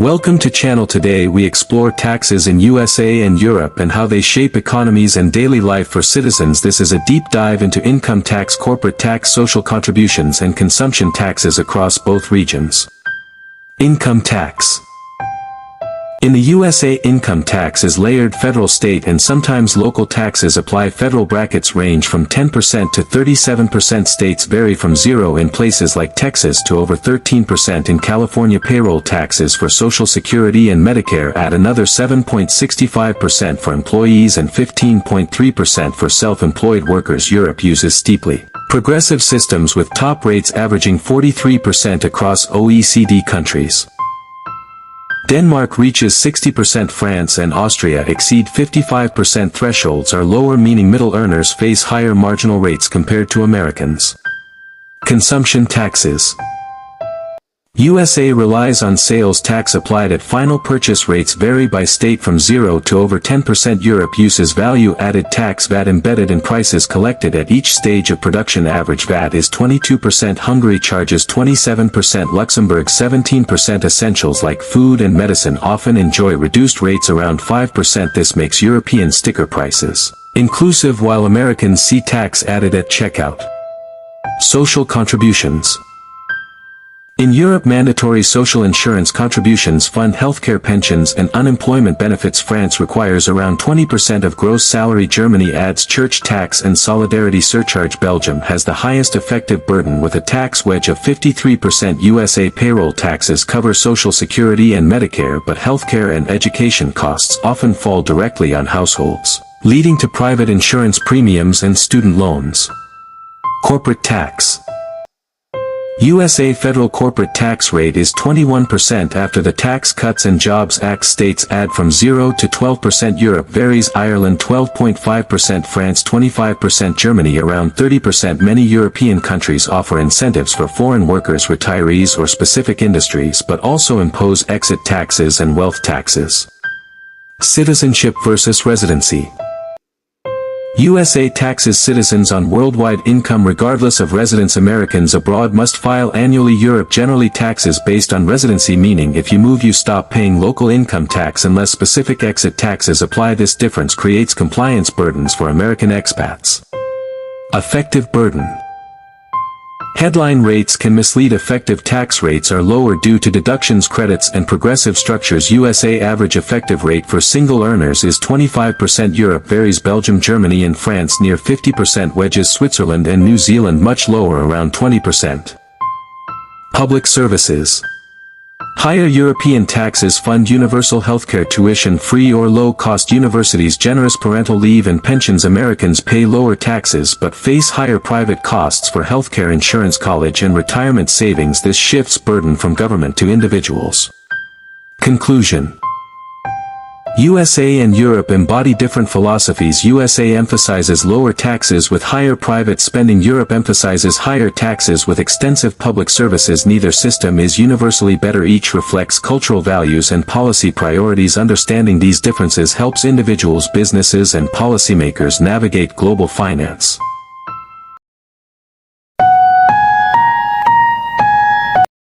Welcome to channel. Today we explore taxes in USA and Europe and how they shape economies and daily life for citizens. This is a deep dive into income tax, corporate tax, social contributions and consumption taxes across both regions. Income tax. In the USA, income tax is layered. Federal, state and sometimes local taxes apply. Federal brackets range from 10% to 37%. States vary from 0 in places like Texas to over 13% in California. Payroll taxes for Social Security and Medicare add another 7.65% for employees and 15.3% for self-employed workers. Europe uses steeply progressive systems with top rates averaging 43% across OECD countries. Denmark reaches 60%. France and Austria exceed 55%. Thresholds are lower, meaning middle earners face higher marginal rates compared to Americans. Consumption taxes. USA relies on sales tax applied at final purchase. Rates vary by state from 0 to over 10%. Europe uses value-added tax VAT embedded in prices collected at each stage of production. Average VAT is 22%. Hungary charges 27%. Luxembourg 17%. Essentials like food and medicine often enjoy reduced rates around 5%. This makes European sticker prices inclusive, while Americans see tax added at checkout. Social contributions. In Europe, mandatory social insurance contributions fund healthcare, pensions and unemployment benefits. France requires around 20% of gross salary. Germany adds church tax and solidarity surcharge. Belgium has the highest effective burden with a tax wedge of 53%. USA payroll taxes cover Social Security and Medicare, but healthcare and education costs often fall directly on households, leading to private insurance premiums and student loans. Corporate tax. USA federal corporate tax rate is 21% after the Tax Cuts and Jobs Act. States add from 0 to 12%. Europe varies. Ireland 12.5%, France 25%, Germany around 30%. Many European countries offer incentives for foreign workers, retirees or specific industries, but also impose exit taxes and wealth taxes. Citizenship versus residency. USA taxes citizens on worldwide income regardless of residence. Americans abroad must file annually. Europe generally taxes based on residency, meaning if you move you stop paying local income tax unless specific exit taxes apply. This difference creates compliance burdens for American expats. Effective burden. Headline rates can mislead. Effective tax rates are lower due to deductions, credits and progressive structures. USA average effective rate for single earners is 25%. Europe varies. Belgium, Germany and France near 50%. Wedges. Switzerland and New Zealand much lower, around 20%. Public services. Higher European taxes fund universal healthcare, tuition-free or low-cost universities, generous parental leave and pensions. Americans pay lower taxes but face higher private costs for healthcare, insurance, college and retirement savings. This shifts burden from government to individuals. Conclusion. USA and Europe embody different philosophies. USA emphasizes lower taxes with higher private spending. Europe emphasizes higher taxes with extensive public services. Neither system is universally better. Each reflects cultural values and policy priorities. Understanding these differences helps individuals, businesses and policymakers navigate global finance.